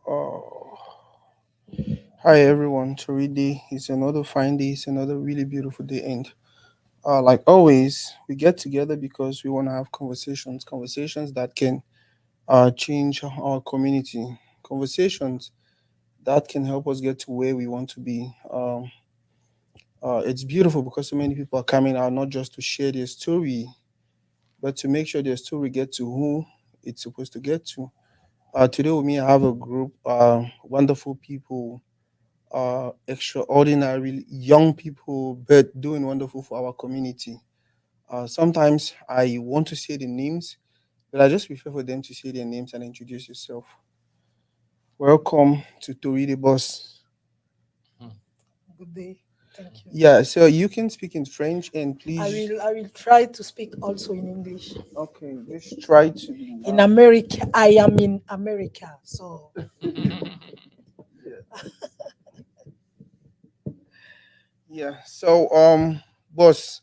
Oh, hi everyone. Toridi. It's another fine day. It's another really beautiful day. And like always, we get together because we want to have conversations that can change our community, conversations that can help us get to where we want to be. It's beautiful because so many people are coming out not just to share their story, but to make sure their story get to who it's supposed to get to. Today with me, I have a group, wonderful people, extraordinary young people, but doing wonderful for our community. Sometimes I want to say the names, but I just prefer for them to say their names and introduce yourself. Welcome to Tori the Boss. Good day. Thank you. Yeah, so you can speak in French and I please. will I will try to speak also in English. Okay, just try to be. In America, I am in America, so Yeah. So, boss,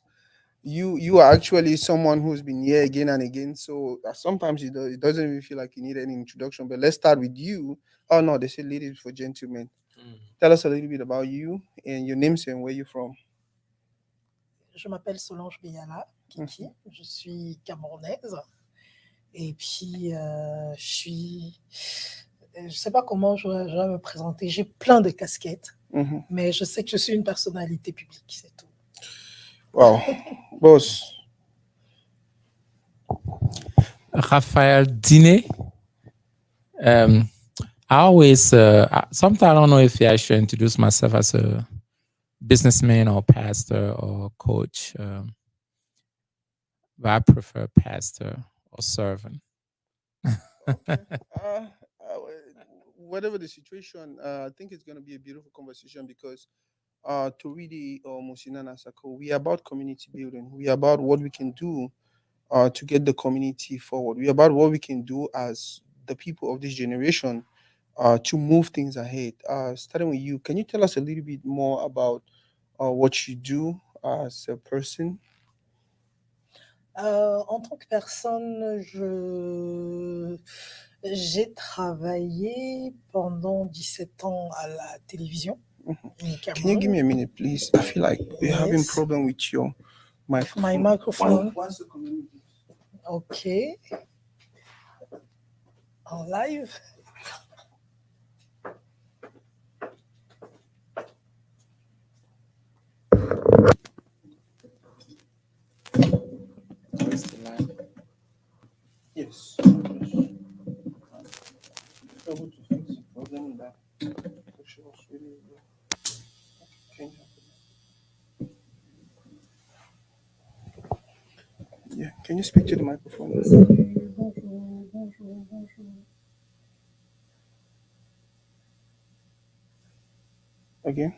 you are actually someone who's been here again and again. So sometimes it doesn't even feel like you need any introduction. But let's start with you. Oh no, they say ladies for gentlemen. Tell us a little bit about you and your names and where you're from. je m'appelle Solange Beyala Kiki, Mhm. je suis camerounaise et puis je sais pas comment je vais me présenter. J'ai plein de casquettes, Mhm. mais je sais que je suis une personnalité publique, c'est tout. Wow, boss. Raphael Djine. Um, I always, sometimes I don't know if I should introduce myself as a businessman or pastor or coach, but I prefer pastor or servant. Okay. Whatever the situation, I think it's going to be a beautiful conversation because Toridi or Musina Nasako, we are about community building. We are about what we can do to get the community forward. We are about what we can do as the people of this generation to move things ahead. Starting with you, can you tell us a little bit more about what you do as a person? En tant que personne, j'ai travaillé pendant 17 ans à la télévision Mhm. in Can you give Cameroon. me a minute, please? I feel like we're having Yes, problem with your my microphone. microphone. One second, let me Ok, en live. Where's the line? Yes. Able to fix the problem that she was really can you yeah, can you speak to the microphone? Bonjour, bonjour, bonjour. Again?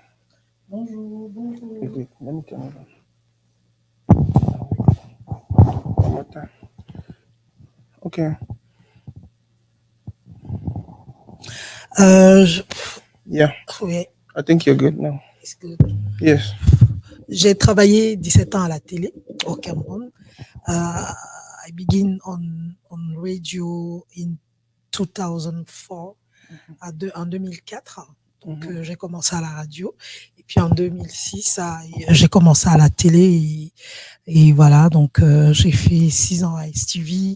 Bonjour, Wait, bonjour. wait, let me turn it on. One more time. Okay. Euh, je- Yeah, oui, I think you're good now. it's good. Yes. J'ai travaillé 17 ans à la télé au Cameroun. I began on radio in 2004, en 2004. Donc, Mhm. j'ai commencé à la radio. Et puis, en 2006, j'ai commencé à la télé. Et voilà, donc, j'ai fait 6 ans à STV.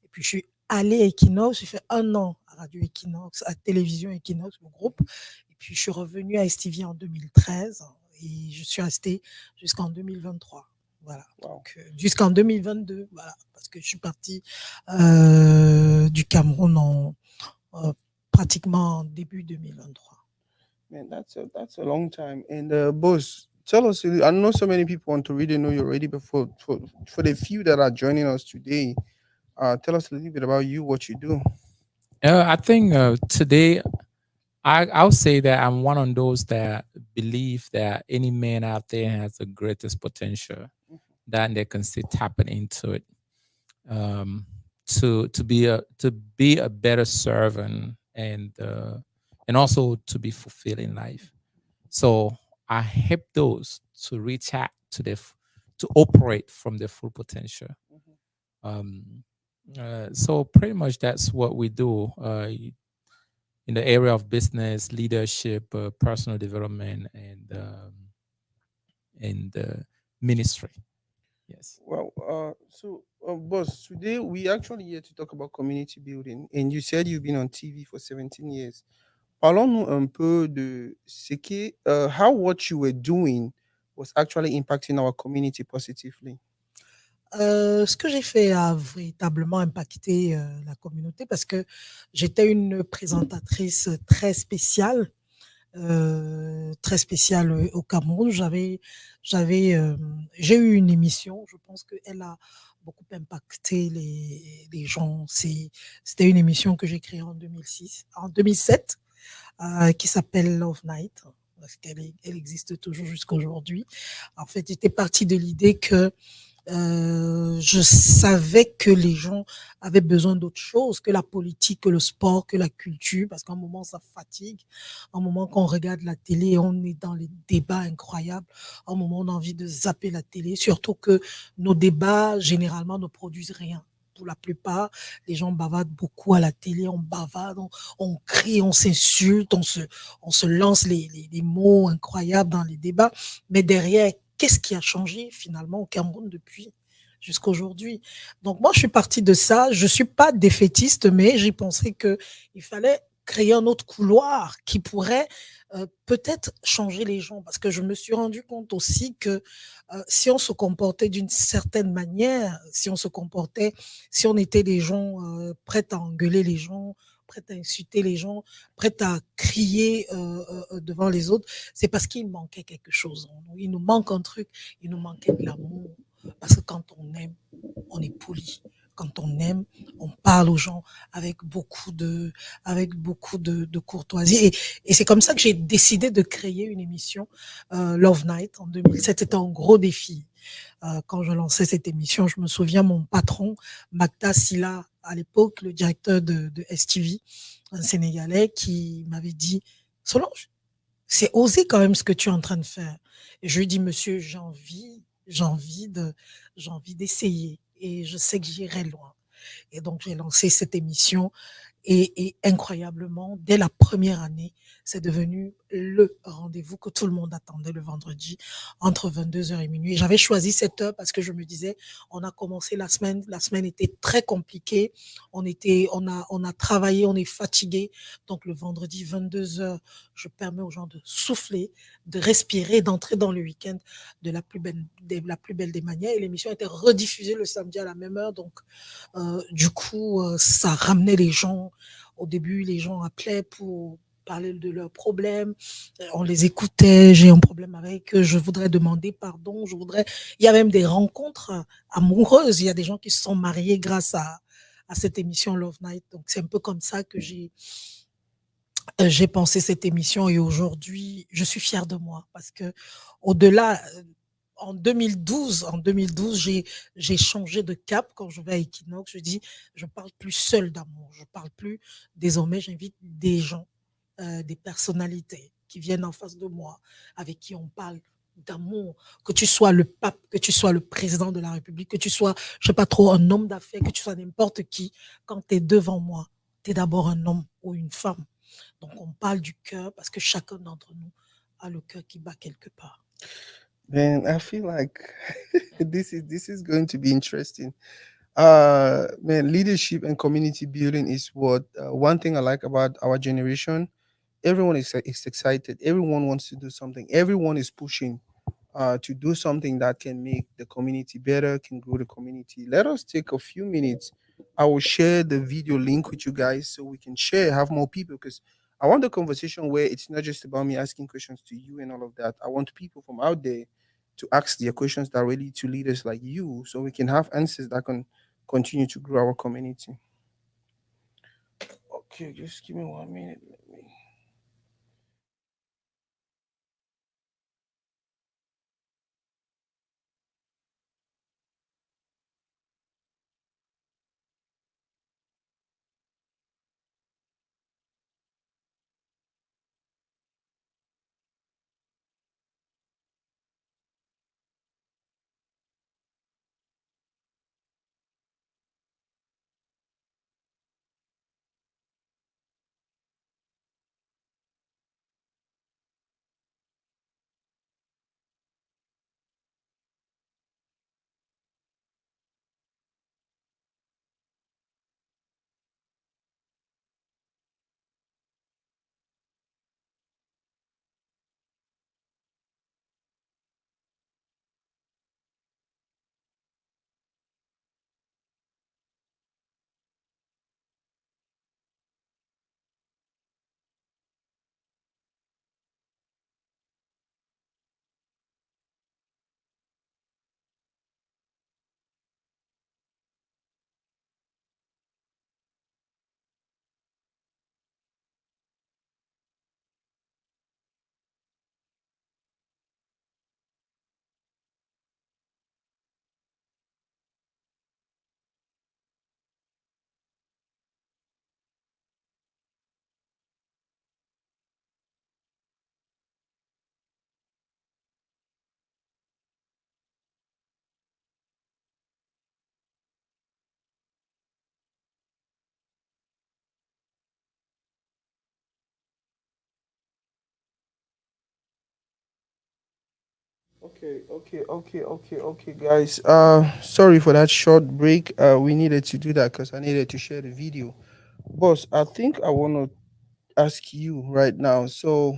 Et puis, je suis allée à Equinox. J'ai fait 1 an à Radio Equinox, à Télévision Equinox, le groupe. Et puis, je suis revenue à STV en 2013. Et je suis restée jusqu'en 2023. Voilà, Wow. donc jusqu'en 2022, voilà, parce que je suis partie du Cameroun euh, pratiquement début 2023. Man, that's a long time. And boss, tell us. I know so many people want to really know you already, but for the few that are joining us today, tell us a little bit about you, what you do. I think today I'll say that I'm one of those that believe that any man out there has the greatest potential that they can still tapping into it. um, to be a better servant and also to be fulfilled in life. So I help those to reach out to operate from their full potential. Um, so pretty much that's what we do. in the area of business, leadership, personal development, and ministry. Yes. Well, boss, today we actually here to talk about community building, and you said you've been on TV for 17 years. Parlons-nous un peu de ce que, how what you were doing was actually impacting our community positively. Ce que j'ai fait a véritablement impacté la communauté parce que j'étais une présentatrice très spéciale au Cameroun. J'ai eu une émission. Je pense qu'elle a beaucoup impacté les gens. C'était une émission que j'ai créée en 2007, qui s'appelle Love Night. Parce elle existe toujours jusqu'à aujourd'hui. En fait, j'étais partie de l'idée que je savais que les gens avaient besoin d'autre chose que la politique, que le sport, que la culture, parce qu'à un moment, ça fatigue. À un moment, quand on regarde la télé, on est dans les débats incroyables. À un moment, on a envie de zapper la télé, surtout que nos débats, généralement, ne produisent rien. Pour la plupart, les gens bavardent beaucoup à la télé, on bavarde, on crie, on s'insulte, on se lance les mots incroyables dans les débats. Mais derrière, qu'est-ce qui a changé finalement au Cameroun depuis jusqu'à aujourd'hui? Donc moi, je suis partie de ça. Je suis pas défaitiste, mais j'ai pensé que il fallait créer un autre couloir qui pourrait peut-être changer les gens, parce que je me suis rendu compte aussi que si on se comportait d'une certaine manière, si on était des gens prêts à engueuler les gens, prêts à insulter les gens, prêts à crier devant les autres, c'est parce qu'il manquait quelque chose en nous. Il nous manque un truc, il nous manquait de l'amour. Parce que quand on aime, on est poli. Quand on aime, on parle aux gens avec beaucoup de courtoisie. Et c'est comme ça que j'ai décidé de créer une émission, Love Night, en 2007. C'était un gros défi. Quand je lançais cette émission, je me souviens, mon patron, Magda Silla, à l'époque, le directeur de STV, un Sénégalais, qui m'avait dit, Solange, c'est osé quand même ce que tu es en train de faire. Et je lui dis, monsieur, j'ai envie d'essayer. Et je sais que j'irai loin. Et donc, j'ai lancé cette émission et incroyablement, dès la première année, c'est devenu le rendez-vous que tout le monde attendait le vendredi entre 22 heures et minuit. J'avais choisi cette heure parce que je me disais, on a commencé la semaine était très compliquée, on a travaillé, on est fatigué. Donc le vendredi 22 heures, je permets aux gens de souffler, de respirer, d'entrer dans le week-end de la plus belle des manières. Et l'émission était rediffusée le samedi à la même heure. Donc du coup, ça ramenait les gens. Au début, les gens appelaient pour parler de leurs problèmes. On les écoutait. J'ai un problème avec eux. Je voudrais demander pardon. Il y a même des rencontres amoureuses. Il y a des gens qui se sont mariés grâce à cette émission Love Night. Donc, c'est un peu comme ça que j'ai pensé cette émission et aujourd'hui, je suis fière de moi parce que au-delà, en 2012, j'ai changé de cap quand je vais à Equinox. Je dis, je parle plus seul d'amour. Je parle plus. Désormais, j'invite des gens, des personnalités qui viennent en face de moi, avec qui on parle d'amour, que tu sois le pape, que tu sois le président de la République, que tu sois, je sais pas trop, un homme d'affaires, que tu sois n'importe qui, quand tu es devant moi, tu es d'abord un homme ou une femme. Donc, on parle du cœur parce que chacun d'entre nous a le cœur qui bat quelque part. Man, I feel like this is going to be interesting. Man, leadership and community building is what one thing I like about our generation. Everyone is excited. Everyone wants to do something. Everyone is pushing to do something that can make the community better, can grow the community. Let us take a few minutes. I will share the video link with you guys so we can share, have more people, because I want the conversation where it's not just about me asking questions to you and all of that. I want people from out there to ask their questions directly to leaders like you so we can have answers that can continue to grow our community. Okay, just give me 1 minute. Let me Okay, guys. Sorry for that short break. We needed to do that because I needed to share the video. Boss, I think I want to ask you right now. So,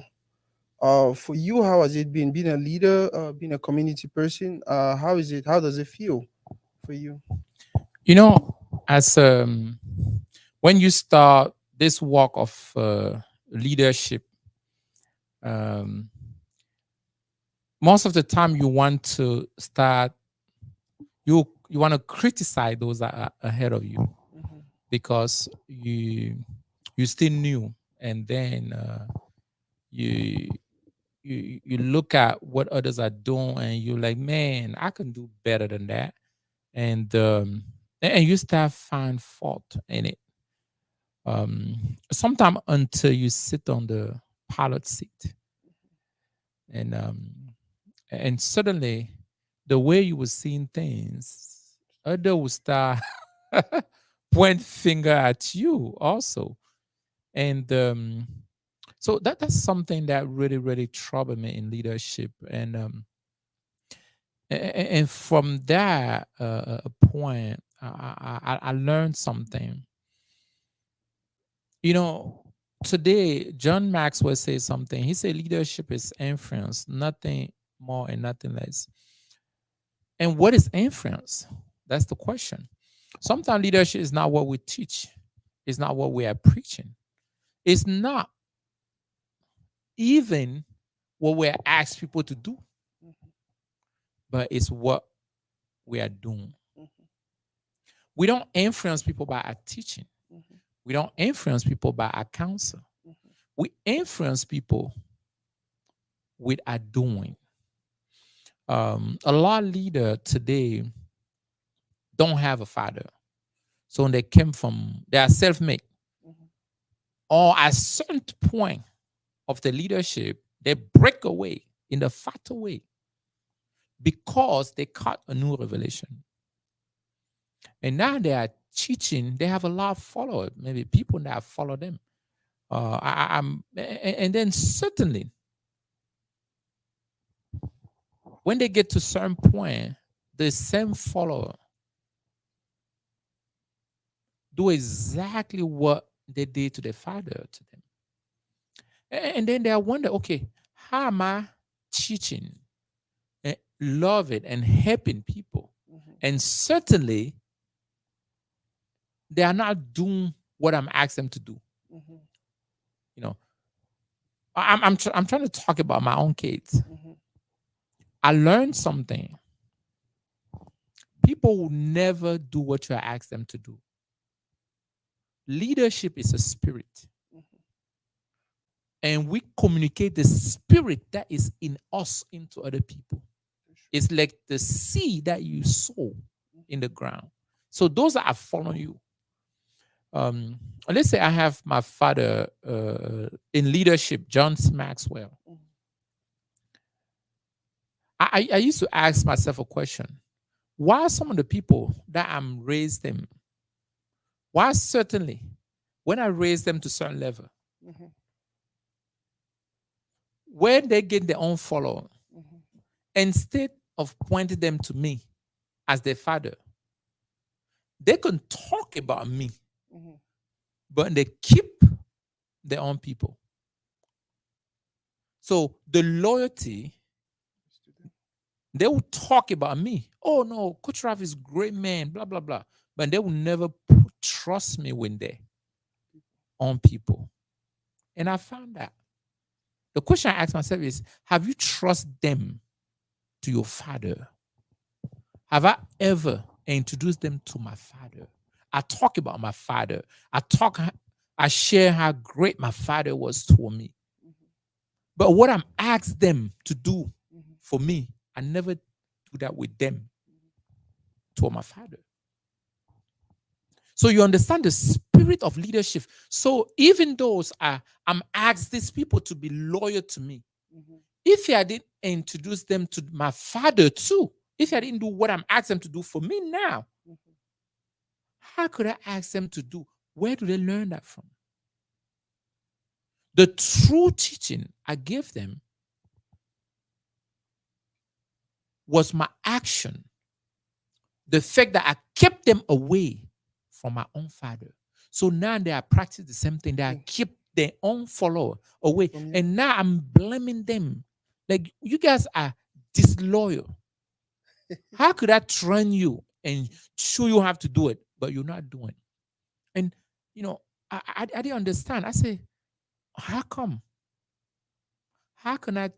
for you, how has it been being a leader, being a community person? How is it? How does it feel for you? You know, as when you start this walk of leadership, um, most of the time you want to start, you want to criticize those that are ahead of you Mhm. because you still new, and then you you look at what others are doing and you're like, man, I can do better than that. And and you start find fault in it. Sometime until you sit on the pilot seat, and suddenly the way you were seeing things, other will start point finger at you also. And so that's something that really troubled me in leadership. And and from that point, I learned something. You know, today John Maxwell says something. He said leadership is influence, nothing more and nothing less. And what is influence? That's the question. Sometimes leadership is not what we teach. It's not what we are preaching. It's not even what we're asked people to do, Mhm. but it's what we are doing. Mhm. We don't influence people by our teaching. Mhm. We don't influence people by our counsel. Mhm. We influence people with our doing. A lot of leader today don't have a father, so they came from they are self-made, Mhm. or at certain point of the leadership they break away in the fatal way because they caught a new revelation, and now they are teaching. They have a lot of followers, maybe people that follow them. I'm, and then certainly when they get to certain point, the same follower do exactly what they did to their father to them. And then they wonder, okay, how am I teaching, loving, and helping people? Mhm. And certainly they are not doing what I'm asking them to do. Mhm. You know, I'm trying to talk about my own kids. Mhm. I learned something. People will never do what you ask them to do. Leadership is a spirit, Mhm. and we communicate the spirit that is in us into other people. For sure. It's like the seed that you sow in Mhm. the ground. So those that are following you, um, let's say I have my father in leadership, John Maxwell. Mhm. I used to ask myself a question: why some of the people that I'm raised them, why certainly when I raise them to certain level, Mhm. when they get their own follower, Mhm. instead of pointing them to me as their father, they can talk about me, Mhm. but they keep their own people. So the loyalty, Student. they will talk about me. Oh no, Coach Raf is a great man, blah blah blah. But they will never trust me when they own people. And I found that. The question I ask myself is, have you trust them to your father? Have I ever introduced them to my father? I talk about my father. I share how great my father was for me. Mhm. But what I'm asked them to do Mhm. for me, I never do that with them Mhm. to my father. So you understand the spirit of leadership. So even those I'm asked these people to be loyal to me. Mhm. If I didn't introduce them to my father too, if I didn't do what I'm asking them to do for me now, Mhm. how could I ask them to do? Where do they learn that from? The true teaching I give them was my action. The fact that I kept them away from my own father. So now they are practicing the same thing. They are keep their own follower away. And now I'm blaming them. Like, you guys are disloyal. How could I train you and show you how to do it, but you're not doing it? And, I didn't understand. I say, how come? How can I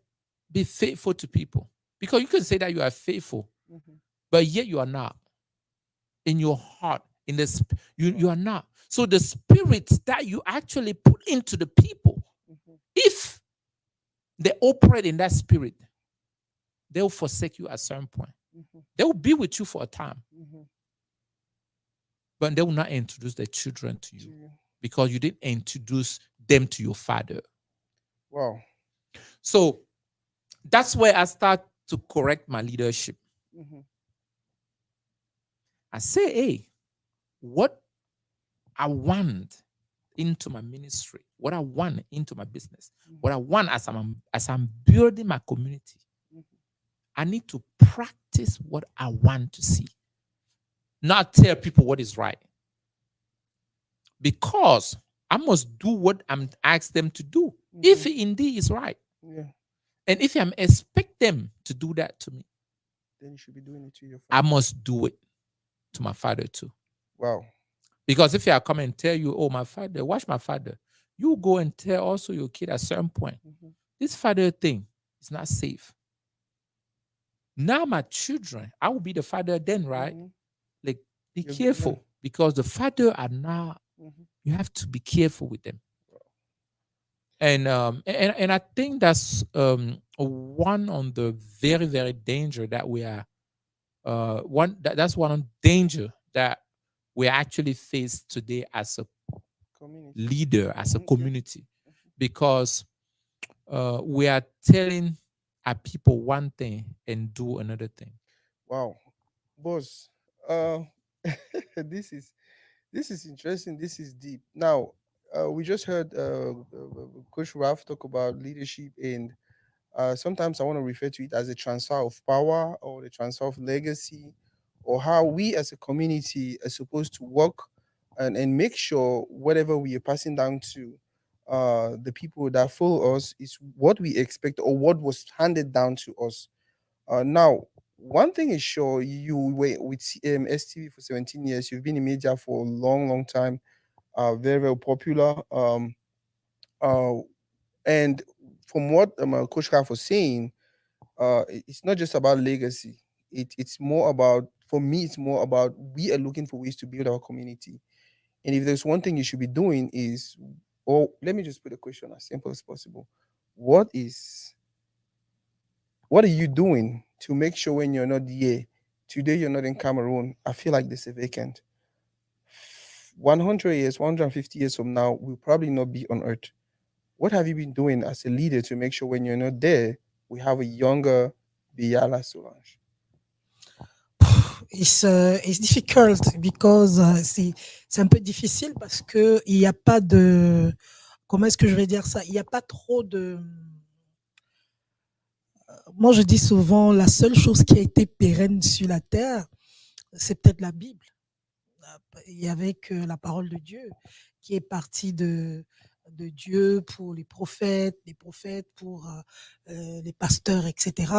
be faithful to people? Because you can say that you are faithful, but yet you are not. In your heart, in the you are not. So the spirits that you actually put into the people, if they operate in that spirit, they'll forsake you at a certain point. They will be with you for a time, but they will not introduce their children to you because you didn't introduce them to your father. Wow. So that's where I start to correct my leadership. I say, hey, what I want into my ministry, what I want into my business, what I want as I'm building my community, I need to practice what I want to see, not tell people what is right. Because I must do what I'm asked them to do, if it indeed is right. And if I'm expect them to do that to me, then you should be doing it to your I father. must do it to my father too. Wow. Because if I come and tell you, oh, my father, watch my father, you go and tell also your kid at a certain point, this father thing is not safe. Now my children, I will be the father then, right? Like, be careful, because the father are now, you have to be careful with them. And I think that's one on the very, very danger that we are that's one on danger that we actually face today as a leader, as a community, because we are telling our people one thing and do another thing. Wow, boss. This is interesting. This is deep. Now, we just heard Coach Ralph talk about leadership, and sometimes I want to refer to it as a transfer of power or the transfer of legacy, or how we as a community are supposed to work and make sure whatever we are passing down to the people that follow us is what we expect or what was handed down to us. Now, one thing is sure, you were with STV for 17 years. You've been in media for a long, long time. Very, very popular. Uh, and from what Coach Raf was saying, it's not just about legacy. It's more about, for me, it's more about we are looking for ways to build our community. And if there's one thing you should be doing is, or let me just put the question as simple as possible. What is what are you doing to make sure when you're not here, today you're not in Cameroon, I feel like there's a vacant. 100 years, 150 years from now, we'll probably not be on earth. What have you been doing as a leader to make sure when you're not there, we have a younger Beyala Solange? It's difficult because c'est un peu difficile parce que il y a pas de, comment est-ce que je vais dire ça, il y a pas trop de, moi je dis souvent la seule chose qui a été pérenne sur la terre, c'est peut-être la Bible. Il y avait que la parole de Dieu qui est partie de Dieu pour les prophètes, des prophètes pour les pasteurs, etc.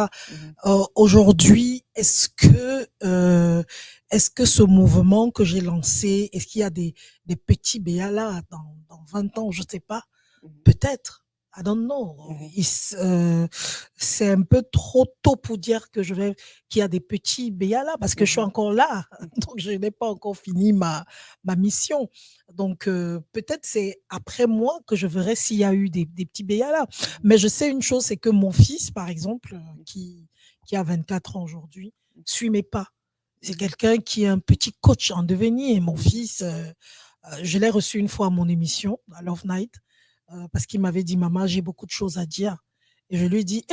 Aujourd'hui, est-ce que ce mouvement que j'ai lancé, est-ce qu'il y a des petits Beyala dans 20 ans, je ne sais pas, peut-être. I don't know. C'est un peu trop tôt pour dire que qu'il y a des petits Beyala parce que je suis encore là. Donc, je n'ai pas encore fini ma mission. Donc, peut-être c'est après moi que je verrai s'il y a eu des petits Beyala. Mais je sais une chose, c'est que mon fils, par exemple, qui a 24 ans aujourd'hui, suit mes pas. C'est quelqu'un qui est un petit coach en devenir. Mon fils, je l'ai reçu une fois à mon émission, à Love Night. Parce qu'il m'avait dit, maman, j'ai beaucoup de choses à dire. Et je lui ai dit,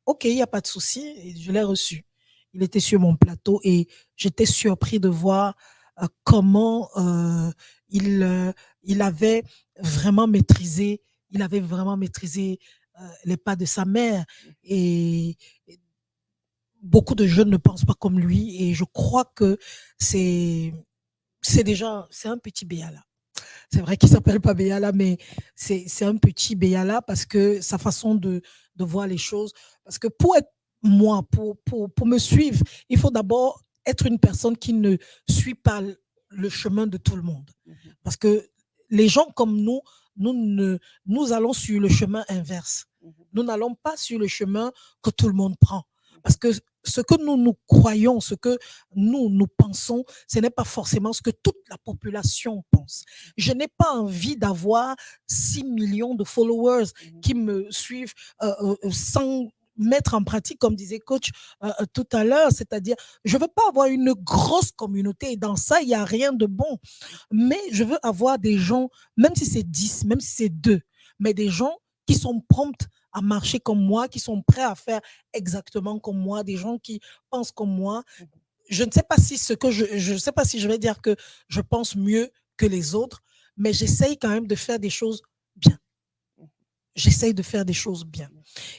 ok, il n'y a pas de souci. Et je l'ai reçu. Il était sur mon plateau et j'étais surpris de voir comment il avait vraiment maîtrisé, les pas de sa mère. Et beaucoup de jeunes ne pensent pas comme lui et je crois que c'est c'est un petit Beyala. C'est vrai qu'il s'appelle pas Beyala, mais c'est un petit Beyala parce que sa façon de voir les choses. Parce que pour être moi, pour me suivre, il faut d'abord être une personne qui ne suit pas le chemin de tout le monde. Mhm. Parce que les gens comme nous, ne, nous allons sur le chemin inverse. Mhm. Nous n'allons pas sur le chemin que tout le monde prend. Parce que ce que nous croyons, ce que nous pensons, ce n'est pas forcément ce que toute la population pense. Je n'ai pas envie d'avoir 6 millions de followers Mhm. qui me suivent sans mettre en pratique, comme disait coach tout à l'heure, c'est-à-dire, je veux pas avoir une grosse communauté et dans ça, il n'y a rien de bon. Mais je veux avoir des gens, même si c'est 10, même si c'est 2, mais des gens qui sont prompts à marcher comme moi, qui sont prêts à faire exactement comme moi, des gens qui pensent comme moi. Mhm. Je ne sais pas si je sais pas si je vais dire que je pense mieux que les autres, mais j'essaye quand même de faire des choses bien. Mhm. J'essaye de faire des choses bien.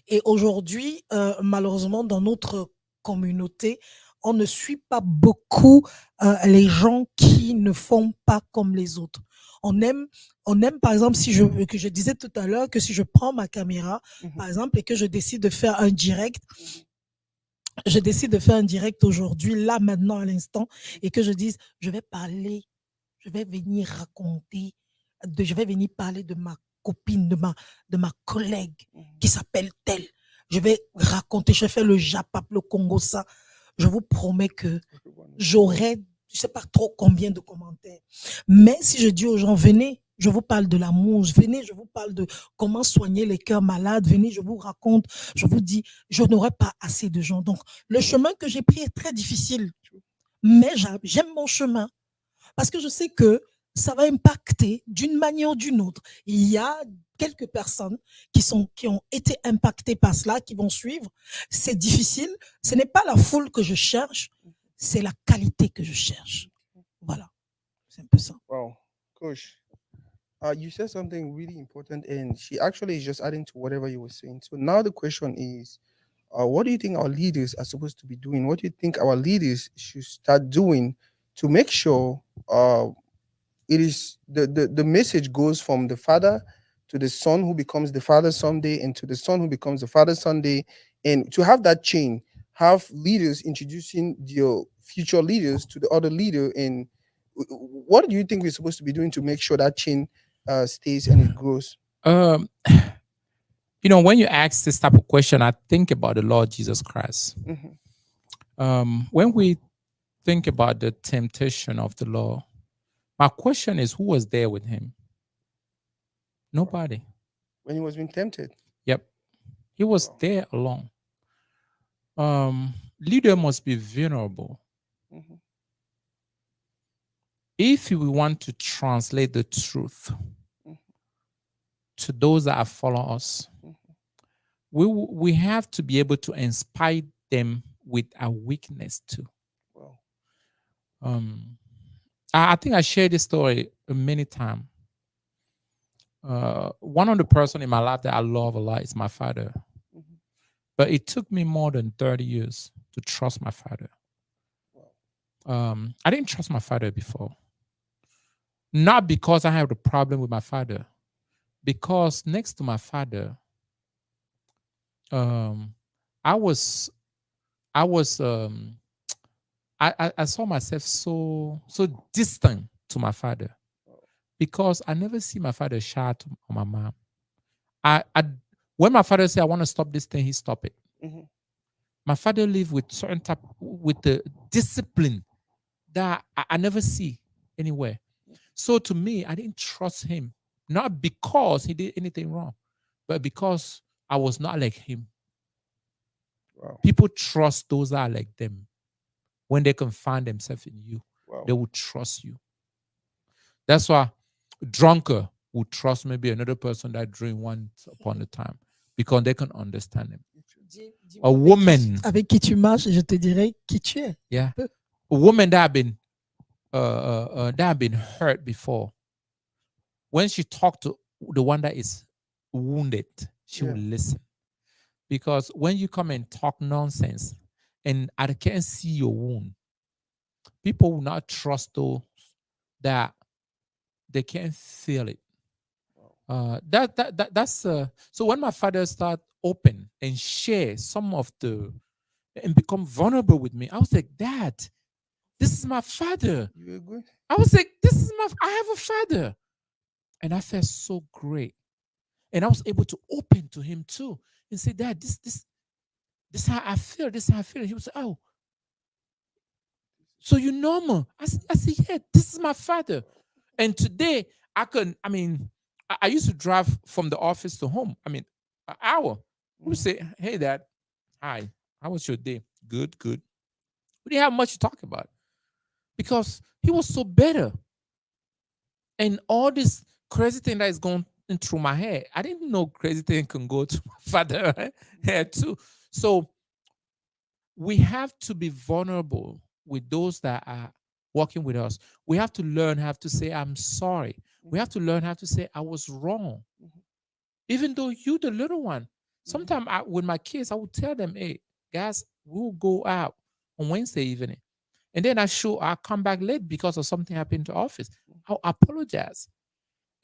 Et aujourd'hui, malheureusement, dans notre communauté, on ne suit pas beaucoup les gens qui ne font pas comme les autres. On aime, on aime, par exemple, que je disais tout à l'heure que si je prends ma caméra, Mhm. par exemple, et que je décide de faire un direct, Mhm. je décide de faire un direct aujourd'hui, là, maintenant, à l'instant, et que je dise, je vais parler, je vais venir raconter, je vais venir parler de ma copine, de ma collègue Mhm. qui s'appelle telle. Je vais raconter, je fais le Japap, le Congo, ça. Je vous promets que Everyone. j'aurai, je sais pas trop combien de commentaires. Mais si je dis aux gens, venez, je vous parle de l'amour, venez, je vous parle de comment soigner les cœurs malades, venez, je vous raconte, je vous dis, je n'aurai pas assez de gens. Donc, le chemin que j'ai pris est très difficile, mais j'aime mon chemin parce que je sais que ça va impacter d'une manière ou d'une autre. Il y a quelques personnes qui ont été impactées par cela, qui vont suivre. C'est difficile. Ce n'est pas la foule que je cherche, c'est la qualité que je cherche. Voilà, c'est un peu ça. Wow, coach. You said something really important, and she actually is just adding to whatever you were saying. So now the question is, what do you think our leaders are supposed to be doing? What do you think our leaders should start doing to make sure it is the message goes from the father to the son who becomes the father someday, and to the son who becomes the father someday, and to have that chain, have leaders introducing their future leaders to the other leader. And what do you think we're supposed to be doing to make sure that chain stays and it grows? Um, when you ask this type of question, I think about the Lord Jesus Christ. Hmm. When we think about the temptation of the Lord, my question is, who was there with him? Nobody. When he was being tempted. Yep, he was Wow. there alone. Leader must be vulnerable. Hmm. If we want to translate the truth Hmm. to those that follow us, we have to be able to inspire them with our weakness too. Wow. Um, I think I shared this story many times. One of the person in my life that I love a lot is my father. Hmm. But it took me more than 30 years to trust my father. Wow. I didn't trust my father before. Not because I have a problem with my father, because next to my father, um, I was, I was, I saw myself so distant to my father because I never see my father shout on my mom. I when my father said I want to stop this thing, he stopped it. Hmm. My father lived with certain type with the discipline that I never see anywhere. So to me, I didn't trust him, not because he did anything wrong, but because I was not like him. Wow. People trust those that are like them. When they can find themselves in you, Wow. they will trust you. That's why drunker would trust maybe another person that drink once upon a time because they can understand him. A Dis-moi woman, avec qui tu marches et je te dirai qui tu es. Un yeah, peu. a woman that have been hurt before. When she talked to the one that is wounded, she will Yeah. listen. Because when you come and talk nonsense, and I can't see your wound, people will not trust those that they can't feel it. That's so when my father start open and share some of the and become vulnerable with me, I was like, Dad, this is my father. You were good. I was like, this is my I have a father. And I felt so great. And I was able to open to him too and say, Dad, this is how I feel. This is how I feel. He was like, oh, so you normal. I said, yeah, this is my father. And today I mean, I used to drive from the office to home. I mean, an hour. We would say, hey, Dad, hi, how was your day? Good, good. We didn't have much to talk about because he was so better. And all this crazy thing that is going through my head, I didn't know crazy thing can go to my father head too. So we have to be vulnerable with those that are working with us. We have to learn how to say, I'm sorry. We have to learn how to say, I was wrong. Even though you, the little one, sometimes with my kids, I would tell them, hey, guys, we'll go out on Wednesday evening. And then I'll come back late because of something happened to office. I'll apologize.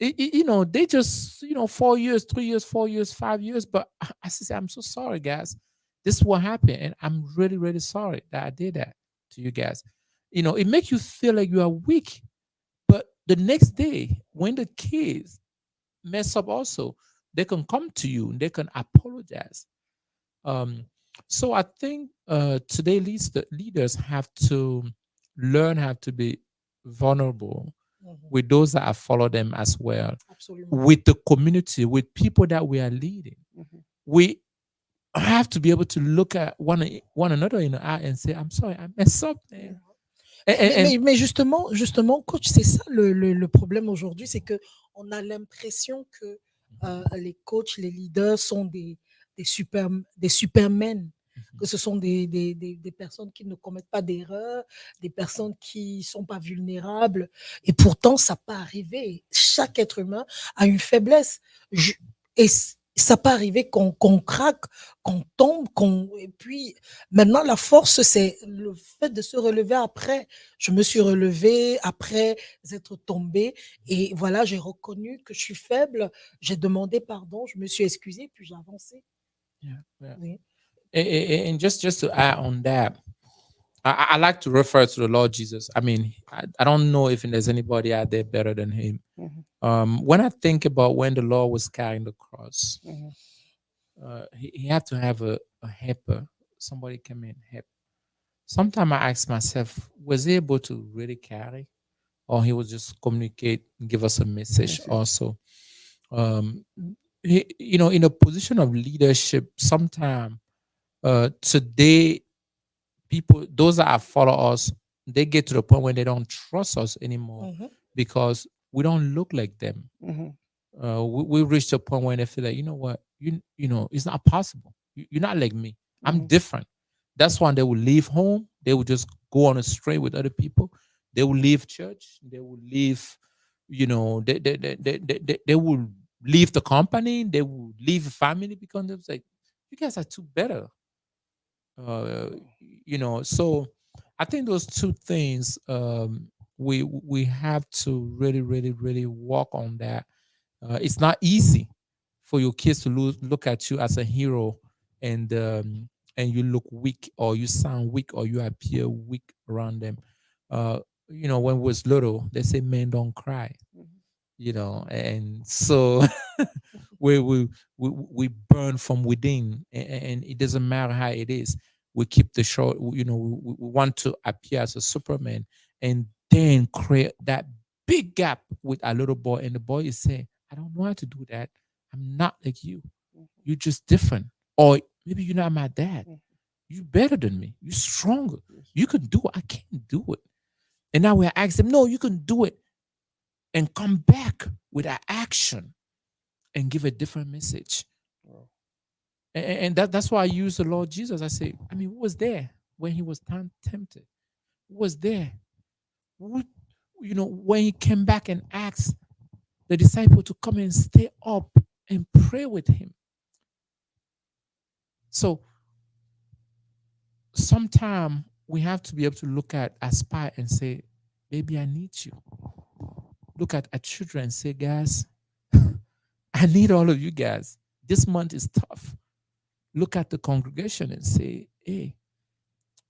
They just, 4 years, 3 years, 4 years, 5 years. But I say, I'm so sorry, guys. This is what happened. And I'm really, really sorry that I did that to you guys. It makes you feel like you are weak. But the next day, when the kids mess up also, they can come to you and they can apologize. Um, so I think today leaders have to learn how to be vulnerable Mhm. with those that have followed them as well, Absolument. with the community, with people that we are leading. We have to be able to look at one another in the eye and say, I'm sorry, I messed up, man. Mais justement, coach, c'est ça le problème aujourd'hui, c'est que on a l'impression que les coachs, les leaders sont des super, des supermen, que ce sont des personnes qui ne commettent pas d'erreurs, des personnes qui sont pas vulnérables. Et pourtant, ça peut arriver. Chaque être humain a une faiblesse. Je- et ça peut arriver qu'on craque, qu'on tombe, et puis maintenant la force, c'est le fait de se relever après. Je me suis relevée après être tombée et voilà, j'ai reconnu que je suis faible, j'ai demandé pardon, je me suis excusée, puis j'ai avancé. Yeah, yeah. Oui. And just to add on that, I like to refer to the Lord Jesus. I mean, I don't know if there's anybody out there better than him. When I think about when the Lord was carrying the cross, he had to have a helper. Somebody come in help. Sometimes I ask myself, was he able to really carry, or he was just communicate, give us a message also? Um, in a position of leadership, sometimes today people those that have followed us, they get to the point where they don't trust us anymore Mhm. because we don't look like them. We reached a point where they feel like, you know what, it's not possible. You're not like me. I'm different. That's why they will leave home. They will just go on a stray with other people. They will leave church. They will leave. They will leave the company. They will leave the family because they was like, you guys are too better. uh, so I think those two things, we have to really, really, really work on that. It's not easy for your kids to look at you as a hero, and you look weak, or you sound weak, or you appear weak around them. uh, when we was little, they say men don't cry, and so we, we we burn from within, and it doesn't matter how it is. We keep the show, we want to appear as a superman, and then create that big gap with a little boy, and the boy is saying, I don't know how to do that. I'm not like you. You're just different. Or maybe you're not my dad. You better than me. You stronger. You can do it. I can't do it. And now we're asking them, no, you can do it, and come back with an action and give a different message. And that's why I use the Lord Jesus. I say, I mean, who was there when he was tempted? Who was there? Who, when he came back and asked the disciple to come and stay up and pray with him. So sometimes we have to be able to look at Aspire and say, baby, I need you. Look at children and say, guys, I need all of you guys. This month is tough. Look at the congregation and say, hey,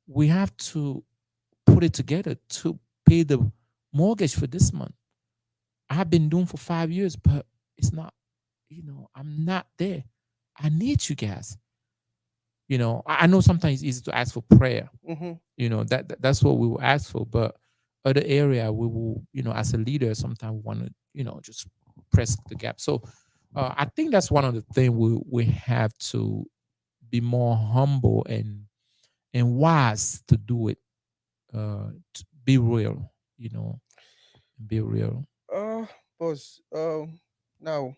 we have to put it together to pay the mortgage for this month. I've been doing for 5 years, but it's not, I'm not there. I need you guys. I know sometimes it's easy to ask for prayer. Mm-hmm. That's what we will ask for. But other area we will, as a leader, sometimes we want to, just press the gap. So I think that's one of the things we have to be more humble and wise to do it. To be real, be real. Boss. Now,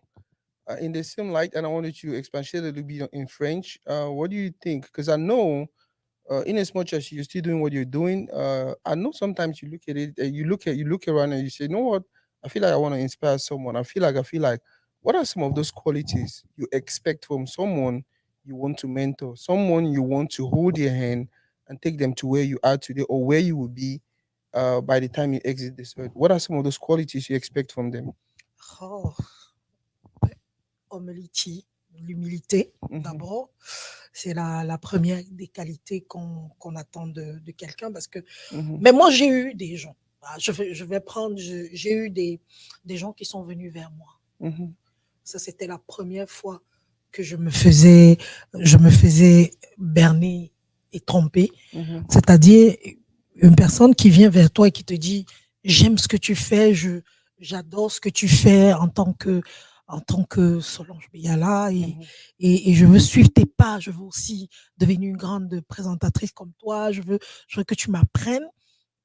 in the same light, and I wanted to expatiate a little bit in French. What do you think? Because I know, in as much as you're still doing what you're doing, I know sometimes you look at it, you look around and you say, you know what? I feel like I want to inspire someone. I feel like, what are some of those qualities you expect from someone you want to mentor, someone you want to hold your hand and take them to where you are today or where you will be by the time you exit this earth? What are some of those qualities you expect from them? Oh, humility, l'humilité, Mhm, d'abord. C'est la première des qualités qu'on attend de quelqu'un parce que, mhm, mais moi, j'ai eu des gens. Je vais prendre, j'ai eu des gens qui sont venus vers moi. mhm, Ça, c'était la première fois que je me faisais berner et tromper. mhm, C'est-à-dire une personne qui vient vers toi et qui te dit j'aime ce que tu fais, j'adore ce que tu fais en tant que Solange Beyala mhm. et je veux suivre tes pas, je veux aussi devenir une grande présentatrice comme toi, je veux que tu m'apprennes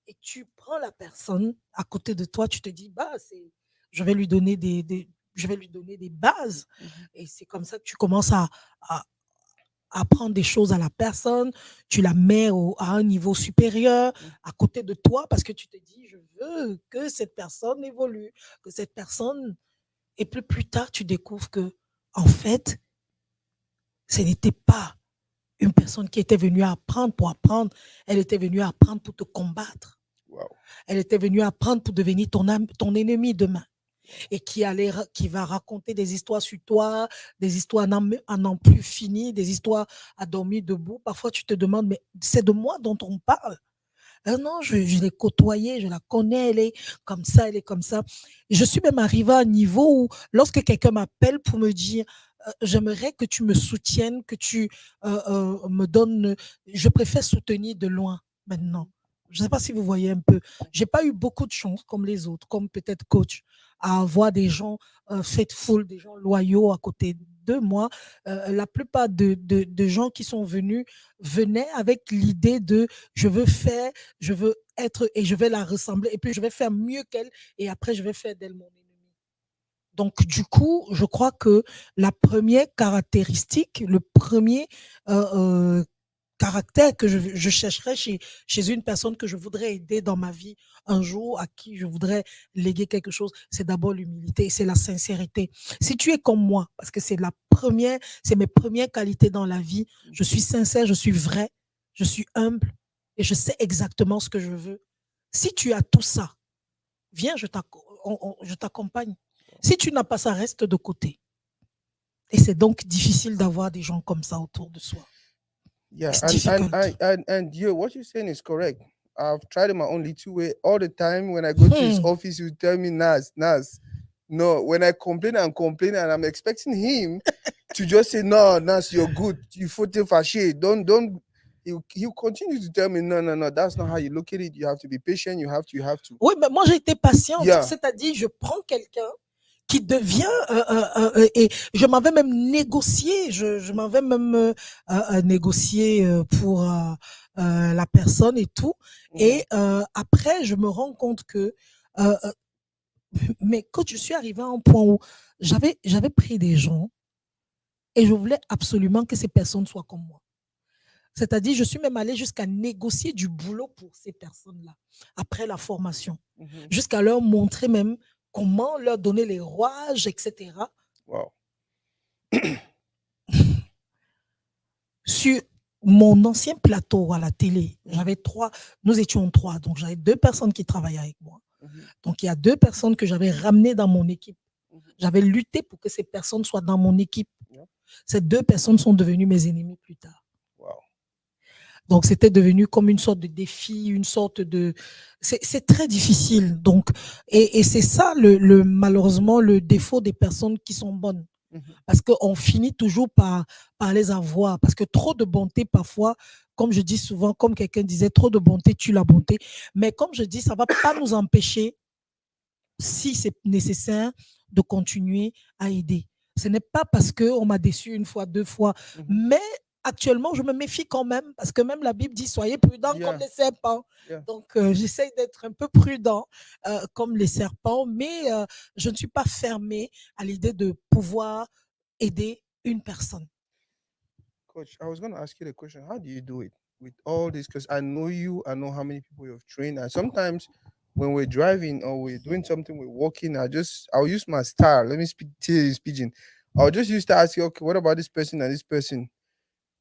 et tu prends la personne à côté de toi, tu te dis bah je vais lui donner je vais lui donner des bases Mhm. et c'est comme ça que tu commences à apprendre des choses à la personne, tu la mets à un niveau supérieur Mhm. à côté de toi parce que tu te dis, je veux que cette personne évolue, que cette personne... Et plus tard, tu découvres que, en fait, ce n'était pas une personne qui était venue apprendre pour apprendre, elle était venue apprendre pour te combattre. Wow. Elle était venue apprendre pour devenir ton ennemi demain. Et qui va raconter des histoires sur toi, des histoires à n'en plus finir, des histoires à dormir debout. Parfois, tu te demandes, mais c'est de moi dont on parle. Non, je l'ai côtoyée, je la connais, elle est comme ça, elle est comme ça. Je suis même arrivée à un niveau où, lorsque quelqu'un m'appelle pour me dire, j'aimerais que tu me soutiennes, que tu me donnes, je préfère soutenir de loin maintenant. Je ne sais pas si vous voyez un peu. J'ai pas eu beaucoup de chance, comme les autres, comme peut-être coach, à avoir des gens faithful, des gens loyaux à côté de moi. La plupart de gens qui sont venus venaient avec l'idée de je veux faire, je veux être et je vais la ressembler et puis je vais faire mieux qu'elle et après je vais faire d'elle mon ennemi. Donc du coup, je crois que la première caractéristique, le premier euh, caractère que je chercherais chez une personne que je voudrais aider dans ma vie un jour, à qui je voudrais léguer quelque chose, c'est d'abord l'humilité, c'est la sincérité. Si tu es comme moi, parce que c'est mes premières qualités dans la vie, je suis sincère, je suis vrai, je suis humble et je sais exactement ce que je veux. Si tu as tout ça, viens, je t'accompagne. Si tu n'as pas ça, reste de côté. Et c'est donc difficile d'avoir des gens comme ça autour de soi. Yeah, It's difficult. and yeah, what you're saying is correct. I've tried it my own little way all the time. When I go to his Hmm. office, you tell me, Nas. No, when I complain and complain, and I'm expecting him to just say, no, Nas, you're good. You foot for shit. Don't. He'll continue to tell me, no. That's not how you look at it. You have to be patient. You have to. Oui, mais moi j'ai été patiente, Yeah. c'est-à-dire je prends quelqu'un qui devient et je m'avais même négocié, je m'avais même négocié pour la personne et tout. Et après, je me rends compte que mais quand je suis arrivée à un point où j'avais pris des gens et je voulais absolument que ces personnes soient comme moi. C'est-à-dire, je suis même allée jusqu'à négocier du boulot pour ces personnes-là, après la formation, jusqu'à leur montrer même comment leur donner les rouages, etc. Wow. Sur mon ancien plateau à la télé, nous étions trois, donc j'avais deux personnes qui travaillaient avec moi. Donc il y a deux personnes que j'avais ramenées dans mon équipe. J'avais lutté pour que ces personnes soient dans mon équipe. Ces deux personnes sont devenues mes ennemis plus tard. Wow. Donc c'était devenu comme une sorte de défi, une sorte de... C'est très difficile. Donc, et c'est ça malheureusement le défaut des personnes qui sont bonnes. Parce qu'on finit toujours par les avoir. Parce que trop de bonté, parfois, comme je dis souvent, comme quelqu'un disait, trop de bonté tue la bonté. Mais comme je dis, ça ne va pas nous empêcher, si c'est nécessaire, de continuer à aider. Ce n'est pas parce qu'on m'a déçu une fois, deux fois, mais actuellement, je me méfie quand même, parce que même la Bible dit, soyez prudents comme les serpents. Donc, j'essaye d'être un peu prudent comme les serpents, mais je ne suis pas fermée à l'idée de pouvoir aider une personne. Coach, I was going to ask you the question, how do you do it with all this? Because I know you, I know how many people you've trained. And sometimes when we're driving or we're doing something, we're walking, I'll use my style. Let me speak to this pigeon. I'll just used to ask you, okay, what about this person and this person?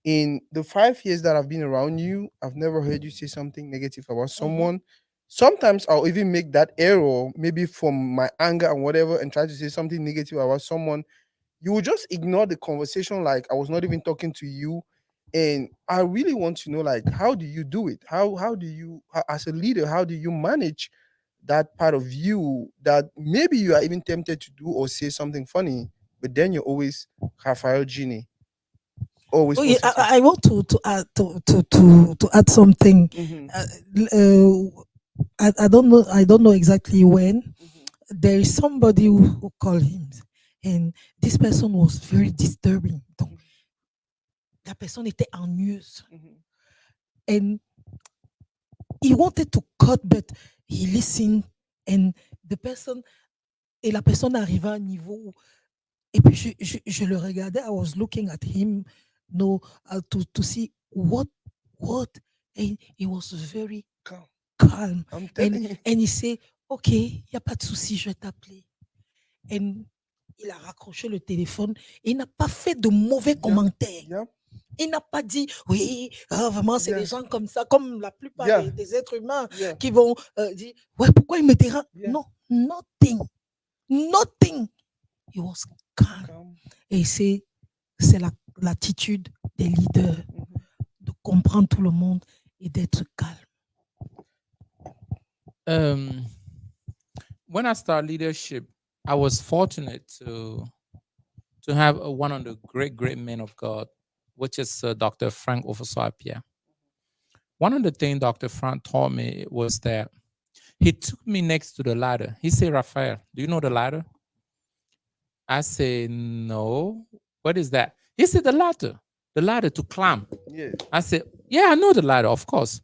In the 5 years that I've been around you, I've never heard you say something negative about someone. Sometimes I'll even make that error, maybe from my anger and whatever, and try to say something negative about someone. You will just ignore the conversation like I was not even talking to you. And I really want to know, like, how do you do it? How do you, as a leader, how do you manage that part of you that maybe you are even tempted to do or say something funny, but then you're always Raphael Djine, always Oh, yeah, positive. I want to add something. I don't know exactly when. There is somebody who called him, and this person was very disturbing. Donc, la personne était ennuyeuse. And he wanted to cut, but he listened, and la personne arriva à un niveau. Et puis je le regardais. I was looking at him, to see what, and he was very calm. I'm telling you. And he said, OK, il n'y a pas de souci, je vais t'appeler. Et il a raccroché le téléphone et il n'a pas fait de mauvais commentaires. Il n'a pas dit, oui, vraiment, c'est les gens comme ça, comme la plupart des êtres humains qui vont dire, ouais, pourquoi il me dérange? Non, nothing. He was calm. Et c'est l'attitude des leaders, de comprendre tout le monde et d'être calme. When I started leadership, I was fortunate to have one of the great men of God, which is Dr. Frank Ofosapia. One of the things Dr. Frank taught me was that he took me next to the ladder. He said, Raphael, do you know the ladder? I said, no. What is that? He said, the ladder to climb. Yeah. I said, yeah, I know the ladder, of course.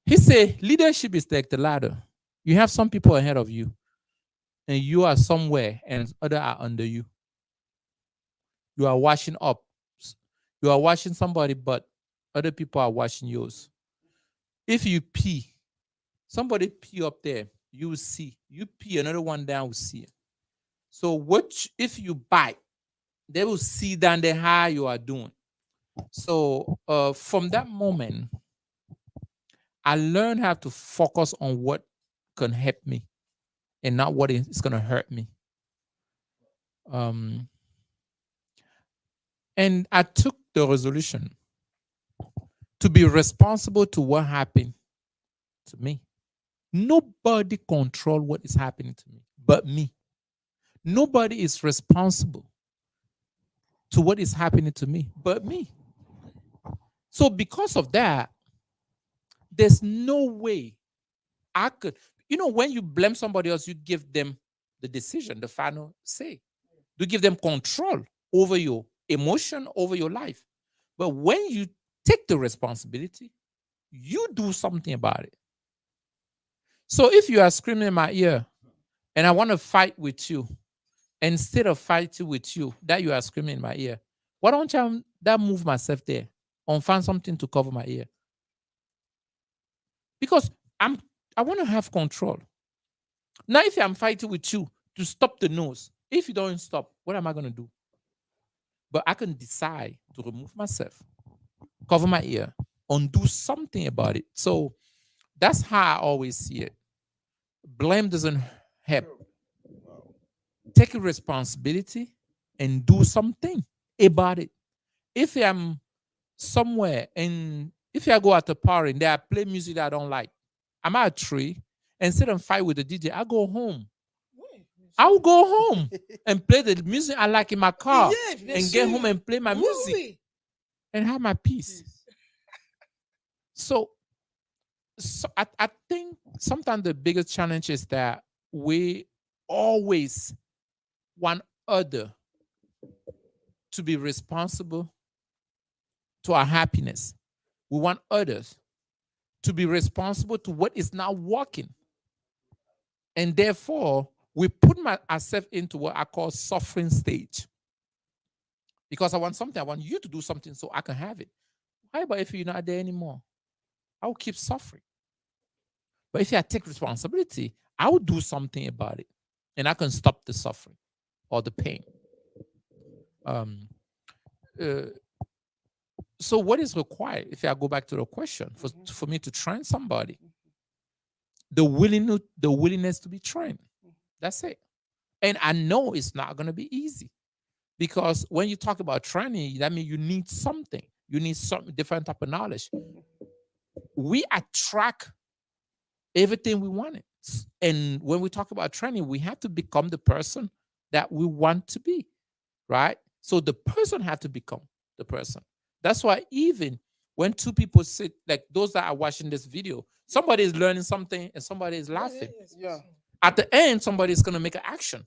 He said, leadership is like the ladder. You have some people ahead of you, and you are somewhere, and others are under you. You are washing up. You are washing somebody, but other people are washing yours. If you pee, somebody pee up there, you will see. You pee, another one down will see. So if you bite, they will see down there how you are doing. So from that moment, I learned how to focus on what can help me and not what is going to hurt me. And I took the resolution to be responsible to what happened to me. Nobody control what is happening to me but me. Nobody is responsible to what is happening to me but me. So because of that, there's no way I could, when you blame somebody else, you give them the decision, the final say. You give them control over your emotion, over your life. But when you take the responsibility, you do something about it. So if you are screaming in my ear and I want to fight with you, instead of fighting with you, that you are screaming in my ear, why don't I that move myself there and find something to cover my ear? Because I want to have control. Now, if I'm fighting with you to stop the noise, if you don't stop, what am I going to do? But I can decide to remove myself. cover my ear, and do something about it. So that's how I always see it. Blame doesn't help. Take a responsibility and do something about it. If I'm somewhere and if I go at a party and I play music that I don't like, I'm at a tree, instead of fight with the DJ, I go home. I'll go home and play the music I like in my car and get home and play my music and have my peace. So I think sometimes the biggest challenge is that we always want other to be responsible to our happiness. We want others to be responsible to what is not working. And therefore, we put ourselves into what I call suffering stage. Because I want something, I want you to do something so I can have it. How about if you're not there anymore? I will keep suffering. But if I take responsibility, I will do something about it. And I can stop the suffering or the pain. So what is required, if I go back to the question, for me to train somebody? The willingness to be trained. That's it. And I know it's not going to be easy. Because when you talk about training, that means you need something. You need some different type of knowledge. We attract everything we wanted. And when we talk about training, we have to become the person that we want to be, right? So the person has to become the person. That's why even when two people sit, like those that are watching this video, somebody is learning something and somebody is laughing. Yeah. At the end, somebody is going to make an action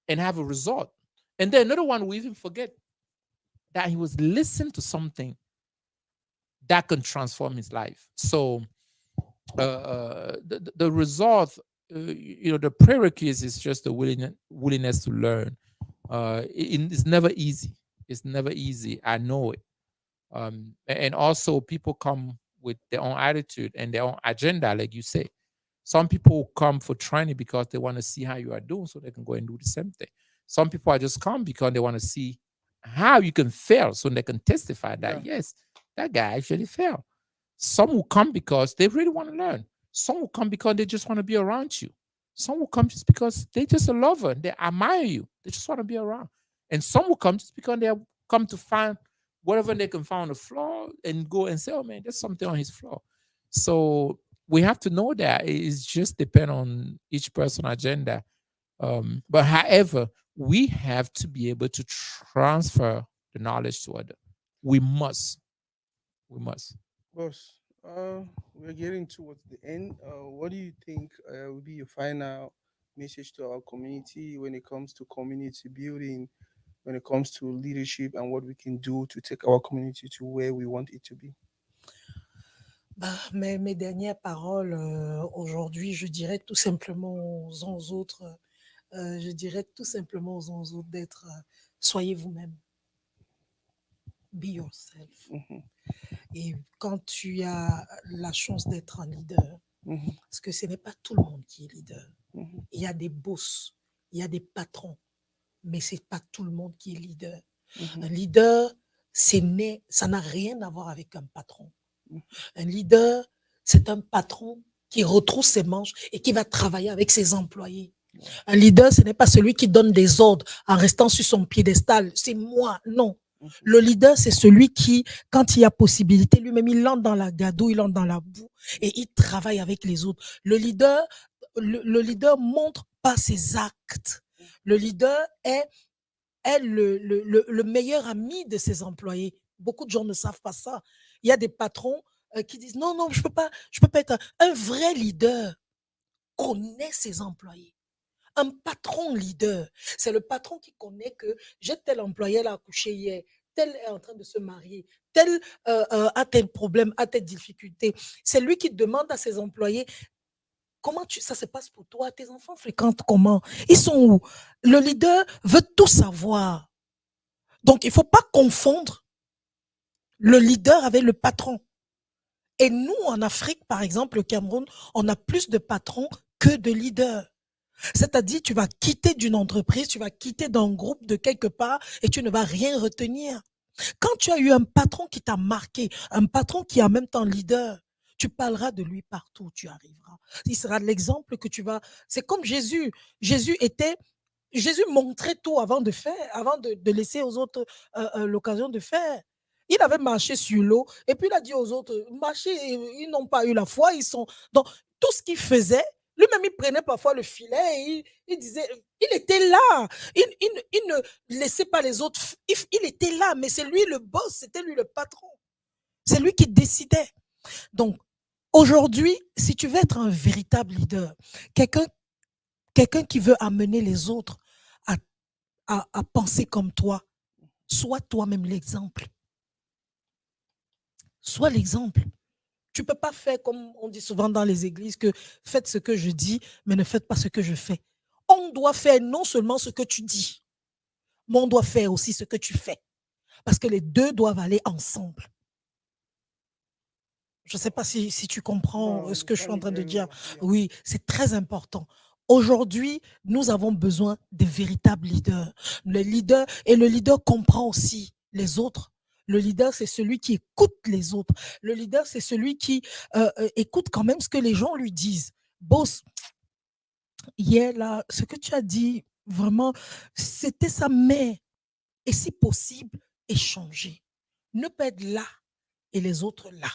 and have a result. And then another one will even forget that he was listening to something that can transform his life. So the result, the prerequisite is just the willingness to learn. It's never easy. It's never easy. I know it. And also people come with their own attitude and their own agenda, like you say. Some people come for training because they want to see how you are doing so they can go and do the same thing. Some people are just come because they want to see how you can fail so they can testify that, yes, that guy actually failed. Some will come because they really want to learn. Some will come because they just want to be around you. Some will come just because they just a lover. They admire you. They just want to be around. And some will come just because they have come to find whatever they can find on the floor and go and say, oh man, there's something on his floor. So we have to know that it's just depend on each person's agenda. But however, we have to be able to transfer the knowledge to others. We must. We must. Boss, we're getting towards the end. What do you think will be your final message to our community when it comes to community building, when it comes to leadership, and what we can do to take our community to where we want it to be? Mes dernières paroles aujourd'hui, je dirais tout simplement aux autres, d'être, soyez vous-même. Be yourself. Et quand tu as la chance d'être un leader, parce que ce n'est pas tout le monde qui est leader. Il y a des boss, il y a des patrons, mais c'est pas tout le monde qui est leader. Un leader, ça n'a rien à voir avec un patron. Un leader, c'est un patron qui retrousse ses manches et qui va travailler avec ses employés. Un leader, ce n'est pas celui qui donne des ordres en restant sur son piédestal. C'est moi, non. Le leader, c'est celui qui, quand il y a possibilité, lui-même, il entre dans la gadoue, il entre dans la boue et il travaille avec les autres. Le leader montre par ses actes. Le leader est le meilleur ami de ses employés. Beaucoup de gens ne savent pas ça. Il y a des patrons qui disent non, je peux pas être un vrai leader. Connaît ses employés. Un patron leader, c'est le patron qui connaît que j'ai tel employé, elle a accouché hier, tel est en train de se marier, tel a tel problème, a telle difficulté. C'est lui qui demande à ses employés comment ça se passe pour toi, tes enfants fréquentent comment, ils sont où. Le leader veut tout savoir. Donc, il ne faut pas confondre le leader avec le patron. Et nous, en Afrique, par exemple, au Cameroun, on a plus de patrons que de leaders. C'est-à-dire, tu vas quitter d'une entreprise, tu vas quitter d'un groupe de quelque part et tu ne vas rien retenir. Quand tu as eu un patron qui t'a marqué, un patron qui est en même temps leader, tu parleras de lui partout où tu arriveras. Il sera l'exemple que tu vas. C'est comme Jésus. Jésus était. Jésus montrait tout avant de faire, avant de laisser aux autres l'occasion de faire. Il avait marché sur l'eau et puis il a dit aux autres, marchez, ils n'ont pas eu la foi, ils sont. Donc, tout ce qu'il faisait, lui-même, il prenait parfois le filet et il disait, il était là. Il ne laissait pas les autres. Il était là, mais c'est lui le boss, c'était lui le patron. C'est lui qui décidait. Donc, aujourd'hui, si tu veux être un véritable leader, quelqu'un quelqu'un qui veut amener les autres à, à penser comme toi, sois toi-même l'exemple. Sois l'exemple. Tu ne peux pas faire comme on dit souvent dans les églises que faites ce que je dis, mais ne faites pas ce que je fais. On doit faire non seulement ce que tu dis, mais on doit faire aussi ce que tu fais. Parce que les deux doivent aller ensemble. Je ne sais pas si tu comprends Non, ce que je suis en very, train de very dire. well. Yeah. Oui, c'est très important. Aujourd'hui, nous avons besoin de véritables leaders. Le leader, et le leader comprend aussi les autres. Le leader, c'est celui qui écoute les autres. Le leader, c'est celui qui écoute quand même ce que les gens lui disent. Boss, hier, là, ce que tu as dit, vraiment, c'était ça, mais, et si possible, échanger. Ne pas être là et les autres là.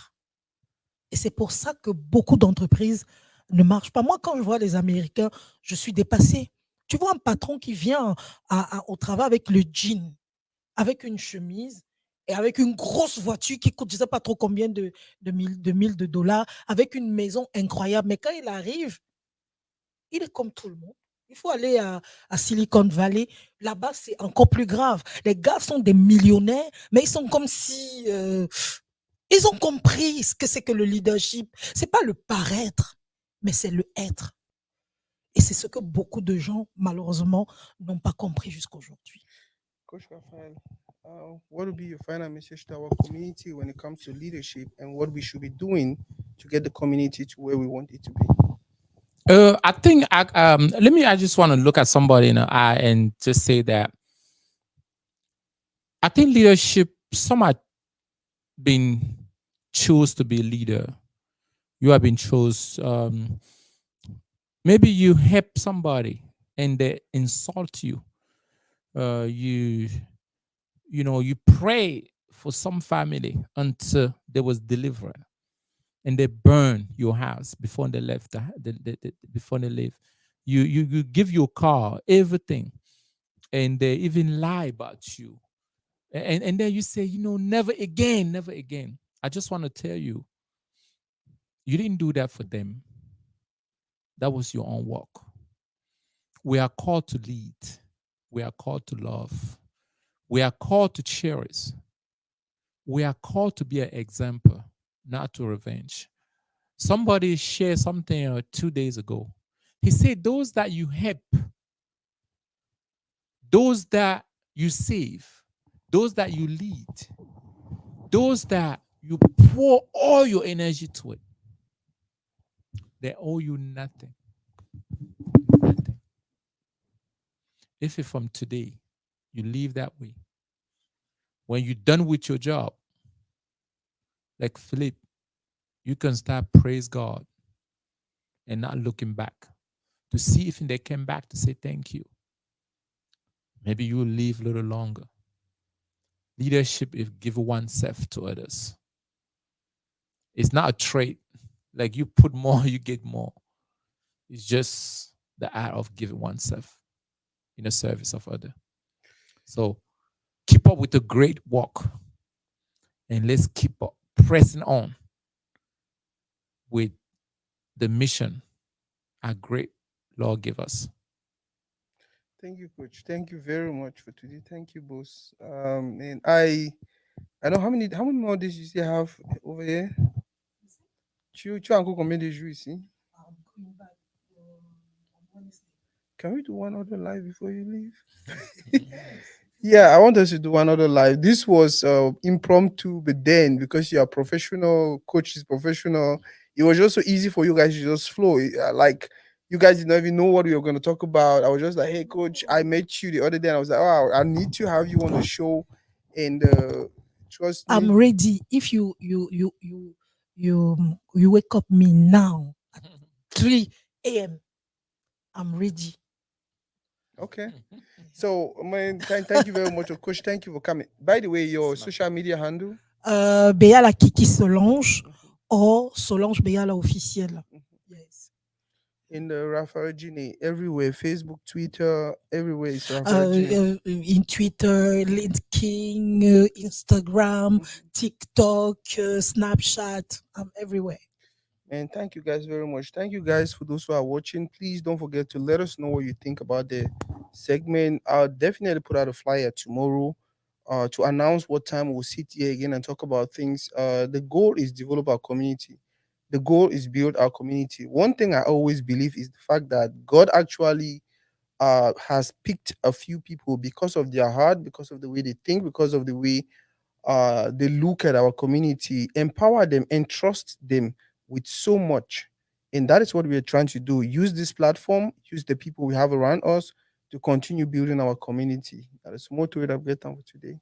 Et c'est pour ça que beaucoup d'entreprises ne marchent pas. Moi, quand je vois les Américains, je suis dépassée. Tu vois un patron qui vient au travail avec le jean, avec une chemise et avec une grosse voiture qui coûte je ne sais pas trop combien de dollars, avec une maison incroyable. Mais quand il arrive, il est comme tout le monde. Il faut aller à Silicon Valley. Là-bas, c'est encore plus grave. Les gars sont des millionnaires, mais ils sont comme si ils ont compris ce que c'est que le leadership. C'est pas le paraître, mais c'est le être. Et c'est ce que beaucoup de gens, malheureusement, n'ont pas compris jusqu'à aujourd'hui. Coach Raphael, what would be your final message to our community when it comes to leadership and what we should be doing to get the community to where we want it to be? I think let me. I just want to look at somebody in the eye and just say that I think leadership. Some have been chose to be a leader. You have been chose. Maybe you help somebody and they insult you. You you pray for some family until they was delivered, and they burn your house before they left. Before they leave, you give your car everything, and they even lie about you, and then you say, never again, never again. I just want to tell you, you didn't do that for them. That was your own work. We are called to lead. We are called to love. We are called to cherish. We are called to be an example, not to revenge. Somebody shared something 2 days ago. He said, those that you help, those that you save, those that you lead, those that you pour all your energy to it, they owe you nothing. Nothing. If from today you live that way, when you're done with your job, like Philip, you can start praise God and not looking back to see if they came back to say thank you. Maybe you'll live a little longer. Leadership is give oneself to others. It's not a trait. Like you put more, you get more. It's just the art of giving oneself in the service of others. So keep up with the great work and let's keep up pressing on with the mission our great Lord give us. Thank you, Coach. Thank you very much for today. Thank you, boss. And I know how many more days you still have over here. Tu as encore combien de jours ici? Can we do one other live before you leave? Yeah, I want us to do another live. This was impromptu, but then because you are professional, coach is professional, it was just so easy for you guys to just flow. Like you guys did not even know what we were going to talk about. I was just like, "Hey, coach, I met you the other day, and I was like, wow, I need to have you on the show And trust I'm me. ready. If you wake up me now at 3 a.m. I'm ready. Okay. So, man, thank you very much, coach. Thank you for coming. By the way, your social media handle. Beyala Kiki Solange Mhm, or Solange Beyala officiel. mhm. Yes. In the Raphael Djine everywhere, Facebook, Twitter, everywhere is Raphael Djine. In Twitter, LinkedIn, Instagram, Mhm. TikTok, Snapchat. I'm everywhere. And thank you guys very much. Thank you guys for those who are watching. Please don't forget to let us know what you think about the segment. I'll definitely put out a flyer tomorrow to announce what time we'll sit here again and talk about things. The goal is develop our community. The goal is build our community. One thing I always believe is the fact that God actually has picked a few people because of their heart, because of the way they think, because of the way they look at our community, empower them, and trust them with so much. And that is what we are trying to do. Use this platform, use the people we have around us to continue building our community. That is more to it. I've got time for today.